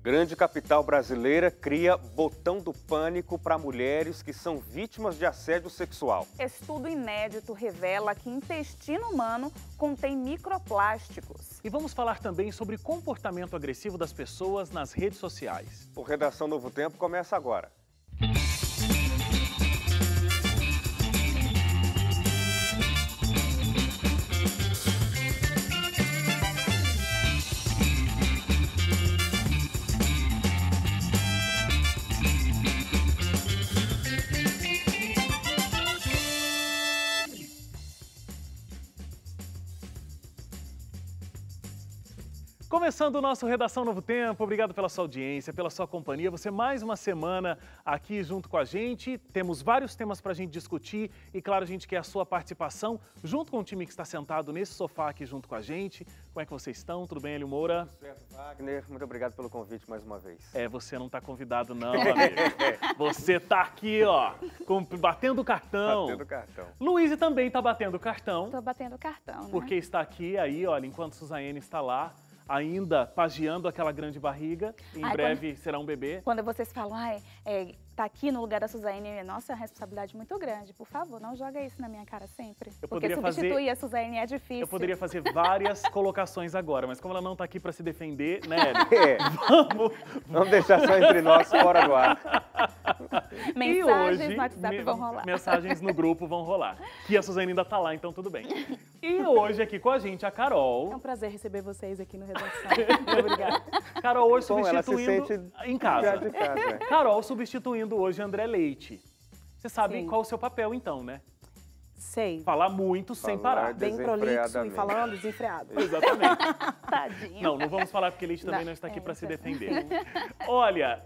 Grande capital brasileira cria botão do pânico para mulheres que são vítimas de assédio sexual. Estudo inédito revela que intestino humano contém microplásticos. E vamos falar também sobre comportamento agressivo das pessoas nas redes sociais. O Redação Novo Tempo começa agora. Começando o nosso Redação Novo Tempo, obrigado pela sua audiência, pela sua companhia. Você mais uma semana aqui junto com a gente. Temos vários temas para a gente discutir e, claro, a gente quer a sua participação junto com o time que está sentado nesse sofá aqui junto com a gente. Como é que vocês estão? Tudo bem, Hélio Moura? Tudo certo, Wagner. Muito obrigado pelo convite mais uma vez. Você não está convidado não, amigo. Você está aqui, ó, batendo cartão. Batendo cartão. Luíse também está batendo cartão. Tô batendo cartão, né? Porque está aqui aí, olha, enquanto Suzane está lá, ainda pagiando aquela grande barriga, em breve será um bebê. Quando vocês falam, tá aqui no lugar da Suzane, nossa, é uma responsabilidade muito grande. Por favor, não joga isso na minha cara sempre. Porque substituir a Suzane é difícil. Eu poderia fazer várias colocações agora, mas como ela não está aqui para se defender, né, Vamos deixar só entre nós, fora do ar. Mensagens no WhatsApp vão rolar. Mensagens no grupo vão rolar. Que a Suzane ainda está lá, então tudo bem. E hoje aqui com a gente a Carol. É um prazer receber vocês aqui no Redação. Muito obrigada. Carol hoje Bom, substituindo ela se sente em casa. de casa. Carol substituindo hoje André Leite. Você sabe Sim. qual é o seu papel então, né? Sei. Falar muito sem parar. Bem prolixo e falando desenfreado. Exatamente. Tadinho. Não vamos falar porque Leite também não está aqui para se defender. Olha,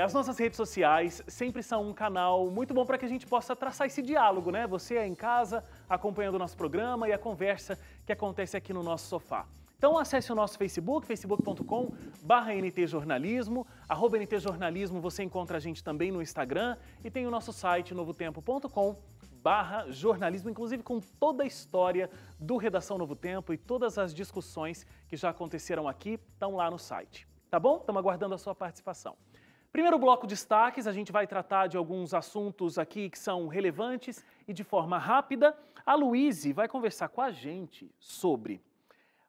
as nossas redes sociais sempre são um canal muito bom para que a gente possa traçar esse diálogo, né? Você é em casa, acompanhando o nosso programa e a conversa que acontece aqui no nosso sofá. Então acesse o nosso Facebook, facebook.com/ntjornalismo, @ntjornalismo, você encontra a gente também no Instagram e tem o nosso site novotempo.com/jornalismo, inclusive com toda a história do Redação Novo Tempo e todas as discussões que já aconteceram aqui estão lá no site. Tá bom? Estamos aguardando a sua participação. Primeiro bloco de destaques, a gente vai tratar de alguns assuntos aqui que são relevantes e de forma rápida. A Luíse vai conversar com a gente sobre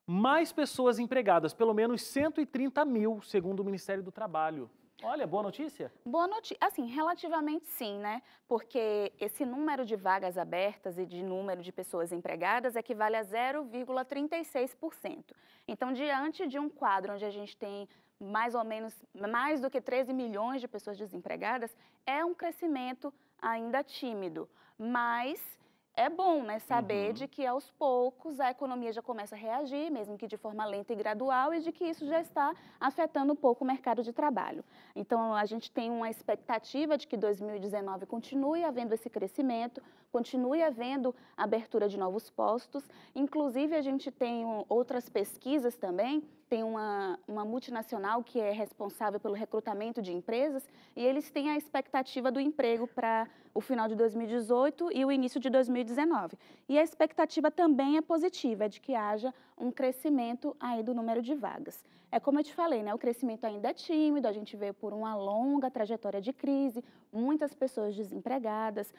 mais pessoas empregadas, pelo menos 130 mil, segundo o Ministério do Trabalho. Olha, boa notícia? Boa notícia, assim, relativamente sim, né? Porque esse número de vagas abertas e de número de pessoas empregadas equivale a 0,36%. Então, diante de um quadro onde a gente tem mais ou menos mais do que 13 milhões de pessoas desempregadas, é um crescimento ainda tímido, mas é bom, né, saber de que aos poucos a economia já começa a reagir, mesmo que de forma lenta e gradual, e de que isso já está afetando um pouco o mercado de trabalho. Então, a gente tem uma expectativa de que 2019 continue havendo esse crescimento, continue havendo abertura de novos postos. Inclusive, a gente tem outras pesquisas também. Tem uma multinacional que é responsável pelo recrutamento de empresas e eles têm a expectativa do emprego para o final de 2018 e o início de 2019. E a expectativa também é positiva, é de que haja um crescimento aí do número de vagas. É como eu te falei, né? O crescimento ainda é tímido, a gente veio por uma longa trajetória de crise, muitas pessoas desempregadas,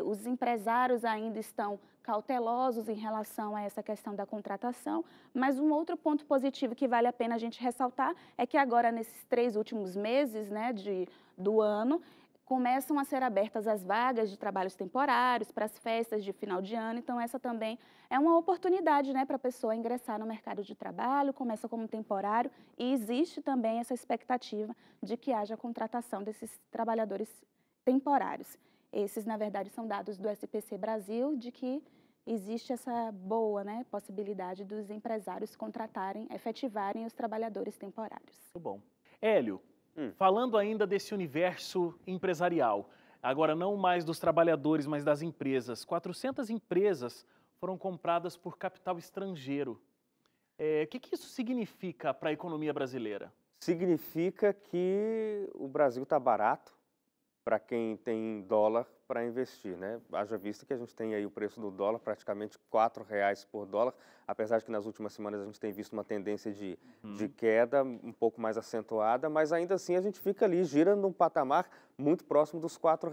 os empresários ainda estão cautelosos em relação a essa questão da contratação, mas um outro ponto positivo que vale a pena a gente ressaltar é que agora, nesses 3 últimos meses, né, do ano, começam a ser abertas as vagas de trabalhos temporários para as festas de final de ano, então essa também é uma oportunidade, né, para a pessoa ingressar no mercado de trabalho, começa como temporário e existe também essa expectativa de que haja contratação desses trabalhadores temporários. Esses, na verdade, são dados do SPC Brasil de que existe essa boa, né, possibilidade dos empresários contratarem, efetivarem os trabalhadores temporários. Muito bom. Hélio, falando ainda desse universo empresarial, agora não mais dos trabalhadores, mas das empresas, 400 empresas foram compradas por capital estrangeiro. O que isso significa para a economia brasileira? Significa que o Brasil está barato para quem tem dólar para investir, né? Haja vista que a gente tem aí o preço do dólar praticamente R$ 4 por dólar, apesar de que nas últimas semanas a gente tem visto uma tendência de queda um pouco mais acentuada, mas ainda assim a gente fica ali, gira num patamar muito próximo dos R$ 4.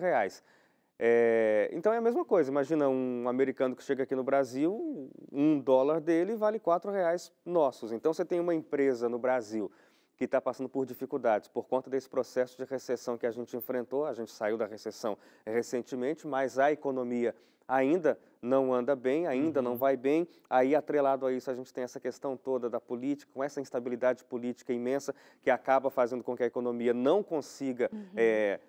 Então é a mesma coisa, imagina um americano que chega aqui no Brasil, $1 dele vale R$ 4 nossos. Então você tem uma empresa no Brasil que está passando por dificuldades por conta desse processo de recessão que a gente enfrentou. A gente saiu da recessão recentemente, mas a economia ainda não anda bem, ainda não vai bem. Aí, atrelado a isso, a gente tem essa questão toda da política, com essa instabilidade política imensa que acaba fazendo com que a economia não consiga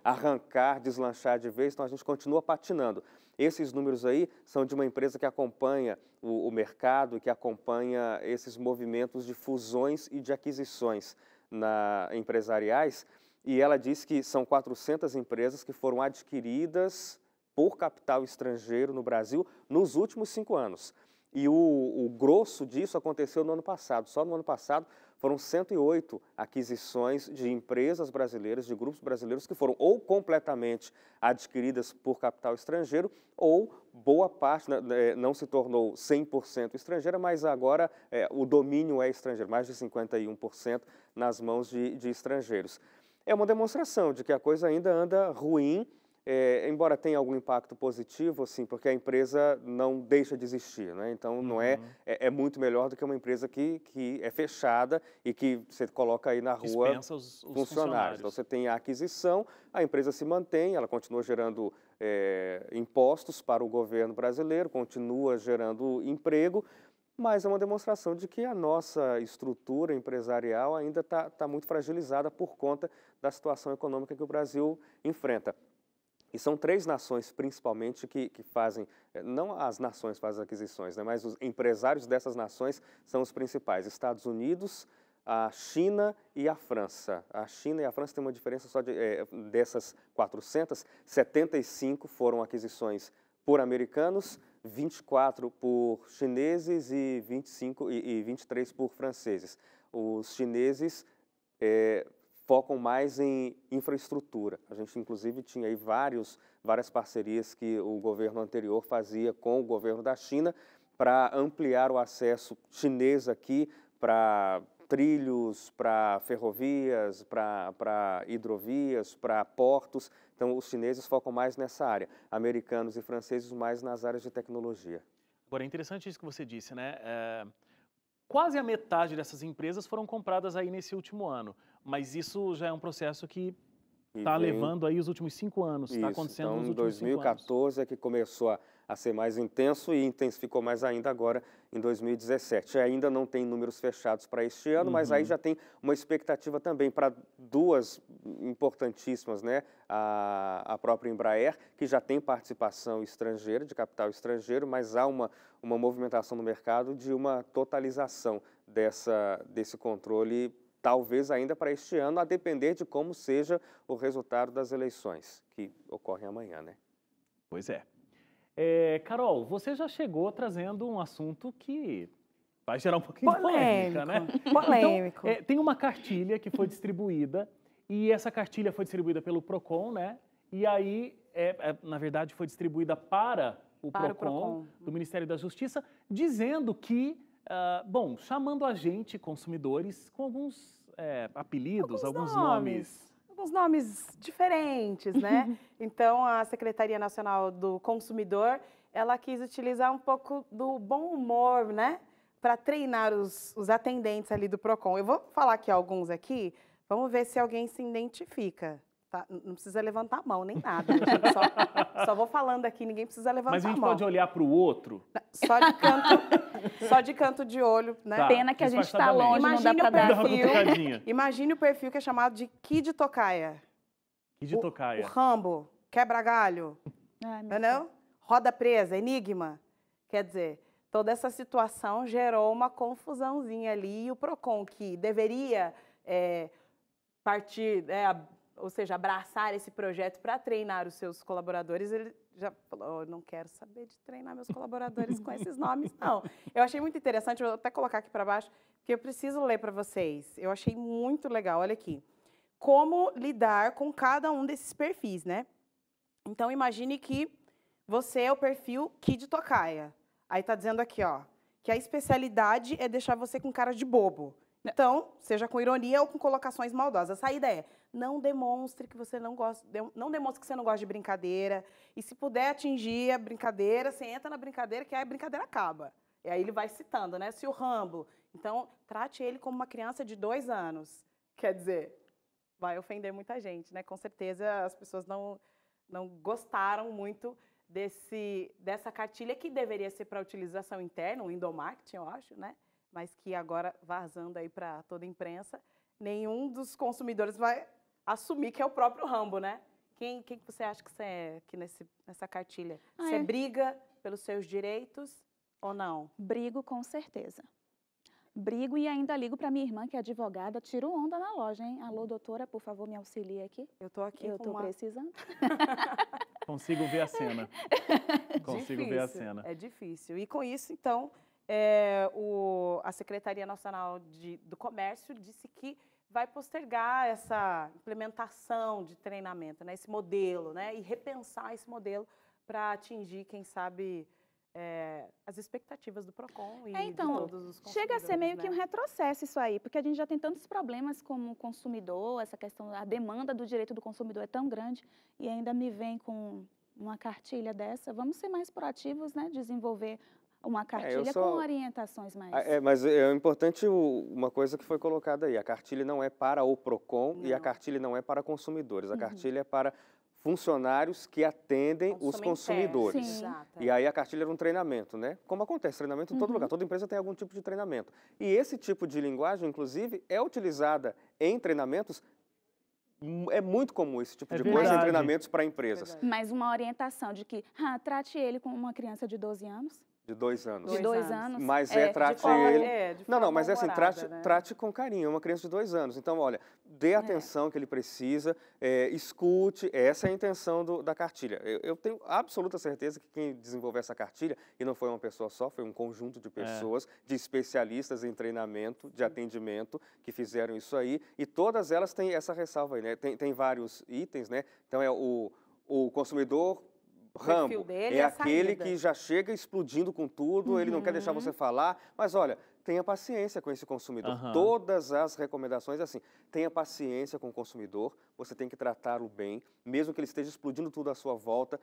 arrancar, deslanchar de vez. Então, a gente continua patinando. Esses números aí são de uma empresa que acompanha o mercado, que acompanha esses movimentos de fusões e de aquisições empresariais, e ela diz que são 400 empresas que foram adquiridas por capital estrangeiro no Brasil nos últimos 5 anos. E o grosso disso aconteceu no ano passado. Só no ano passado foram 108 aquisições de empresas brasileiras, de grupos brasileiros que foram ou completamente adquiridas por capital estrangeiro ou boa parte não se tornou 100% estrangeira, mas agora o domínio é estrangeiro, mais de 51% nas mãos de estrangeiros. É uma demonstração de que a coisa ainda anda ruim, embora tenha algum impacto positivo, assim, porque a empresa não deixa de existir, né? Então, não é muito melhor do que uma empresa que é fechada e que você coloca aí na rua dispensa os funcionários. Então, você tem a aquisição, a empresa se mantém, ela continua gerando impostos para o governo brasileiro, continua gerando emprego, mas é uma demonstração de que a nossa estrutura empresarial ainda está muito fragilizada por conta da situação econômica que o Brasil enfrenta. E são 3 nações, principalmente, que fazem, não as nações fazem aquisições, né, mas os empresários dessas nações são os principais: Estados Unidos, a China e a França. A China e a França têm uma diferença só dessas 400, 75 foram aquisições por americanos, 24 por chineses e 23 por franceses. Os chineses focam mais em infraestrutura. A gente, inclusive, tinha aí várias parcerias que o governo anterior fazia com o governo da China para ampliar o acesso chinês aqui para trilhos, para ferrovias, para hidrovias, para portos. Então, os chineses focam mais nessa área, americanos e franceses mais nas áreas de tecnologia. Agora, é interessante isso que você disse, né? Quase a metade dessas empresas foram compradas aí nesse último ano, mas isso já é um processo que está levando aí os últimos 5 anos, está acontecendo nos últimos 5 anos. 2014 é que começou a ser mais intenso e intensificou mais ainda agora em 2017. Ainda não tem números fechados para este ano, mas aí já tem uma expectativa também para 2 importantíssimas, né? A própria Embraer, que já tem participação estrangeira, de capital estrangeiro, mas há uma movimentação no mercado de uma totalização desse controle, talvez ainda para este ano, a depender de como seja o resultado das eleições, que ocorrem amanhã, né? Pois é. Carol, você já chegou trazendo um assunto que vai gerar um pouquinho de polêmica, né? Polêmico. Então, tem uma cartilha que foi distribuída, e essa cartilha foi distribuída pelo PROCON, né? E aí, na verdade, foi distribuída para o PROCON, do Ministério da Justiça, dizendo que, chamando a gente, consumidores, com alguns apelidos, alguns nomes. Alguns nomes diferentes, né? Então, a Secretaria Nacional do Consumidor, ela quis utilizar um pouco do bom humor, né? Para treinar os atendentes ali do PROCON. Eu vou falar aqui alguns aqui, vamos ver se alguém se identifica. Tá? Não precisa levantar a mão, nem nada. Só vou falando aqui, ninguém precisa levantar a mão. Mas a gente pode olhar para o outro? Só de canto de olho, né? Tá, pena que a gente está longe, não dá para dar Imagine o perfil que é chamado de Kid Tocaia. Kid Tocaia. O Rambo, quebra-galho, entendeu? Roda presa, enigma. Quer dizer, toda essa situação gerou uma confusãozinha ali, e o PROCON, que deveria partir, ou seja, abraçar esse projeto para treinar os seus colaboradores, ele já falou: não quero saber de treinar meus colaboradores com esses nomes, não. Eu achei muito interessante, vou até colocar aqui para baixo, porque eu preciso ler para vocês. Eu achei muito legal, olha aqui. Como lidar com cada um desses perfis, né? Então, imagine que você é o perfil Kid Tocaia. Aí está dizendo aqui, ó, que a especialidade é deixar você com cara de bobo. Então, seja com ironia ou com colocações maldosas. A saída é, não demonstre que você não gosta, não demonstre que você não gosta de brincadeira. E se puder atingir a brincadeira, você entra na brincadeira, que aí a brincadeira acaba. E aí ele vai citando, né? Se o Rambo, então, trate ele como uma criança de 2 anos. Quer dizer, vai ofender muita gente, né? Com certeza as pessoas não gostaram muito dessa cartilha que deveria ser para utilização interna, o endomarketing, eu acho, né? Mas que agora, vazando aí para toda a imprensa, nenhum dos consumidores vai assumir que é o próprio Rambo, né? Quem que você acha que você é aqui nessa cartilha? Você briga pelos seus direitos ou não? Brigo com certeza. Brigo e ainda ligo para minha irmã, que é advogada, tiro onda na loja, hein? Alô, doutora, por favor, me auxilie aqui. Eu tô aqui Eu tô precisando. Consigo ver a cena. Consigo ver a cena. É difícil. E com isso, então, a Secretaria Nacional do Comércio disse que vai postergar essa implementação de treinamento, né? Esse modelo, né? E repensar esse modelo para atingir, quem sabe, as expectativas do PROCON e de todos os consumidores. Chega a ser meio que um retrocesso isso aí, porque a gente já tem tantos problemas como consumidor, essa questão, a demanda do direito do consumidor é tão grande e ainda me vem com uma cartilha dessa. Vamos ser mais proativos, né? Desenvolver uma cartilha com orientações mais... Mas é importante uma coisa que foi colocada aí, a cartilha não é para o PROCON e a cartilha não é para consumidores, a cartilha é para funcionários que atendem os consumidores. Sim. E aí a cartilha era um treinamento, né? Como acontece, treinamento em todo lugar, toda empresa tem algum tipo de treinamento. E esse tipo de linguagem, inclusive, é utilizada em treinamentos. É muito comum esse tipo de coisa em treinamentos para empresas. Mas uma orientação de que trate ele como uma criança de 12 anos. De 2 anos. De 2 anos. Mas trate ele... Não, mas é assim, trate com carinho, é uma criança de 2 anos. Então, olha, dê a atenção que ele precisa, escute, essa é a intenção da cartilha. Eu tenho absoluta certeza que quem desenvolveu essa cartilha, e não foi uma pessoa só, foi um conjunto de pessoas, de especialistas em treinamento, de atendimento, que fizeram isso aí, e todas elas têm essa ressalva aí, né? Tem vários itens, né? Então, o consumidor... Rambo é aquele que já chega explodindo com tudo, ele não quer deixar você falar, mas olha, tenha paciência com esse consumidor. Todas as recomendações, assim, tenha paciência com o consumidor, você tem que tratá-lo bem, mesmo que ele esteja explodindo tudo à sua volta,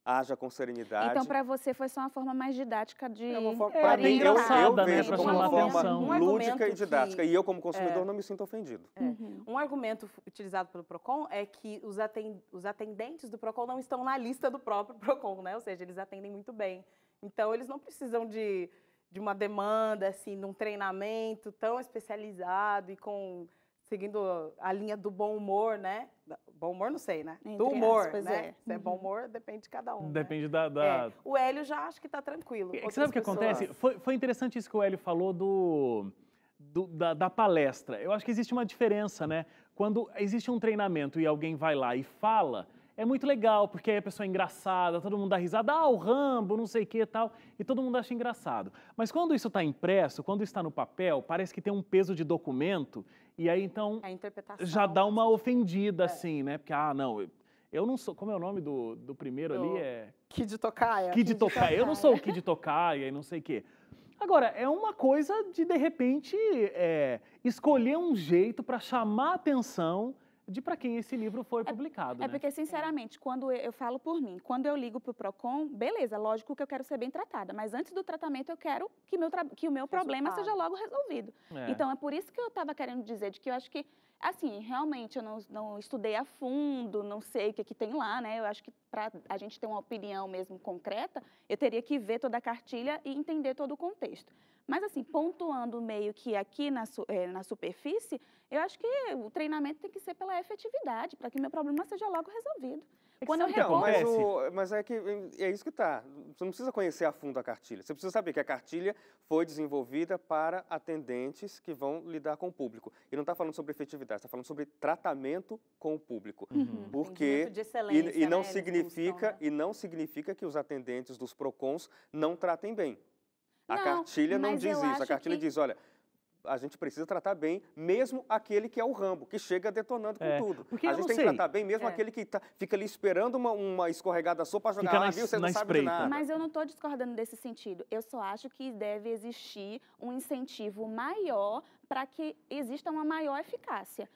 haja com serenidade. Então, para você, foi só uma forma mais didática de... Para mim, eu vejo né, como uma forma lúdica e didática. E eu, como consumidor, não me sinto ofendido. Um argumento utilizado pelo PROCON é que os atendentes do PROCON não estão na lista do próprio PROCON, né? Ou seja, eles atendem muito bem. Então, eles não precisam de uma demanda, assim, de um treinamento tão especializado e seguindo a linha do bom humor, né? Bom humor, não sei, né? Do humor, né? Se é bom humor, depende de cada um. Depende né? O Hélio já acho que está tranquilo. Sabe o que acontece? Foi interessante isso que o Hélio falou da palestra. Eu acho que existe uma diferença, né? Quando existe um treinamento e alguém vai lá e fala, é muito legal, porque aí a pessoa é engraçada, todo mundo dá risada, o Rambo, não sei o que e tal, e todo mundo acha engraçado. Mas quando isso está impresso, quando está no papel, parece que tem um peso de documento, e aí então já dá uma ofendida, assim, né? Porque, não, eu não sou, como é o nome do primeiro ali? Kid Tocaia. Kid Tocaia, eu não sou o Kid Tocaia e não sei o quê. Agora, é uma coisa de repente, escolher um jeito para chamar a atenção de para quem esse livro foi publicado. É porque, sinceramente, quando eu falo por mim, quando eu ligo para o PROCON, beleza, lógico que eu quero ser bem tratada, mas antes do tratamento eu quero que o meu problema seja logo resolvido. Então, é por isso que eu estava querendo dizer, de que eu acho que, assim, realmente eu não estudei a fundo, não sei o que tem lá, né? Eu acho que para a gente ter uma opinião mesmo concreta, eu teria que ver toda a cartilha e entender todo o contexto. Mas, assim, pontuando meio que aqui na superfície, eu acho que o treinamento tem que ser pela efetividade, para que meu problema seja logo resolvido. Quando eu recorro... Mas é que é isso que está. Você não precisa conhecer a fundo a cartilha. Você precisa saber que a cartilha foi desenvolvida para atendentes que vão lidar com o público. E não está falando sobre efetividade, está falando sobre tratamento com o público. Porque de excelência, e não significa que os atendentes dos PROCONs não tratem bem. A cartilha não diz isso. A cartilha diz, olha, a gente precisa tratar bem mesmo aquele que é o Rambo, que chega detonando com tudo. Porque a eu gente não tem que sei. tratar bem mesmo aquele que fica ali esperando uma escorregada sua para jogar Fica lá, na- viu? Você na não sabe de espreita. nada. Mas eu não estou discordando desse sentido. Eu só acho que deve existir um incentivo maior para que exista uma maior eficácia.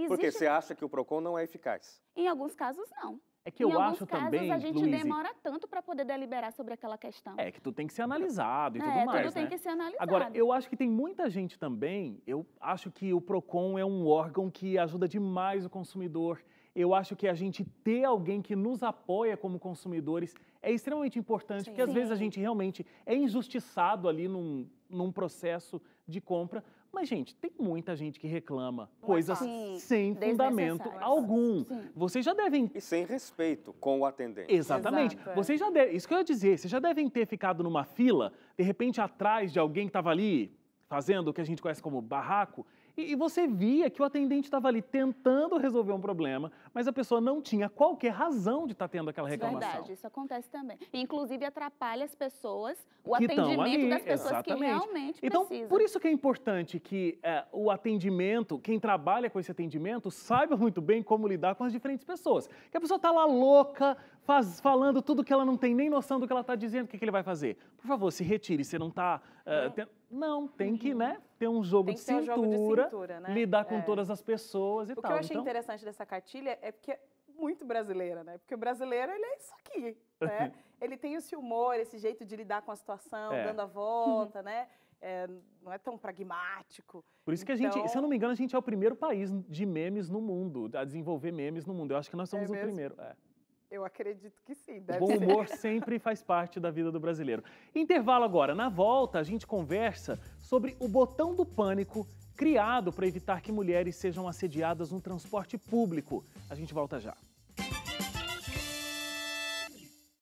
Porque você acha que o PROCON não é eficaz? Em alguns casos, não. É que eu em alguns acho casos, também, a gente Luíse, demora tanto para poder deliberar sobre aquela questão. é que tudo tem que ser analisado e tudo mais, tudo tem né? que ser analisado. Agora, eu acho que tem muita gente também, eu acho que o PROCON é um órgão que ajuda demais o consumidor. Eu acho que a gente ter alguém que nos apoia como consumidores é extremamente importante, Sim. porque às vezes a Sim. gente realmente é injustiçado ali num processo de compra. Mas, gente, tem muita gente que reclama Não é coisas fácil. sem fundamento Desnecessárias. algum. Sim. Vocês já devem E sem respeito com o atendente. Exatamente. Exato, é. Vocês já devem, isso que eu ia dizer, vocês já devem ter ficado numa fila, de repente atrás de alguém que estava ali fazendo o que a gente conhece como barraco, e você via que o atendente estava ali tentando resolver um problema, mas a pessoa não tinha qualquer razão de estar tendo aquela reclamação. Verdade, isso acontece também. Inclusive, atrapalha as pessoas, o Que tão atendimento ali, das pessoas exatamente. que realmente Então, precisam. por isso que é importante que o atendimento, quem trabalha com esse atendimento, saiba muito bem como lidar com as diferentes pessoas. Que a pessoa está lá louca, falando tudo que ela não tem nem noção do que ela está dizendo, o que ele vai fazer? Por favor, se retire, você não está... Não, tem que ter um jogo, Tem de que ter um jogo de cintura, cintura, né? lidar com É. todas as pessoas e O que tal. eu achei Então, interessante dessa cartilha é porque é muito brasileira, né? Porque o brasileiro, ele é isso aqui, né? Ele tem esse humor, esse jeito de lidar com a situação, É. dando a volta, né? Não é tão pragmático. por isso que a gente, Então- se eu não me engano, a gente é o primeiro país de memes no mundo, a desenvolver memes no mundo. Eu acho que nós somos o mesmo? primeiro. Eu acredito que sim, O deve bom ser. humor sempre faz parte da vida do brasileiro. Intervalo agora. Na volta, a gente conversa sobre o botão do pânico criado para evitar que mulheres sejam assediadas no transporte público. A gente volta já.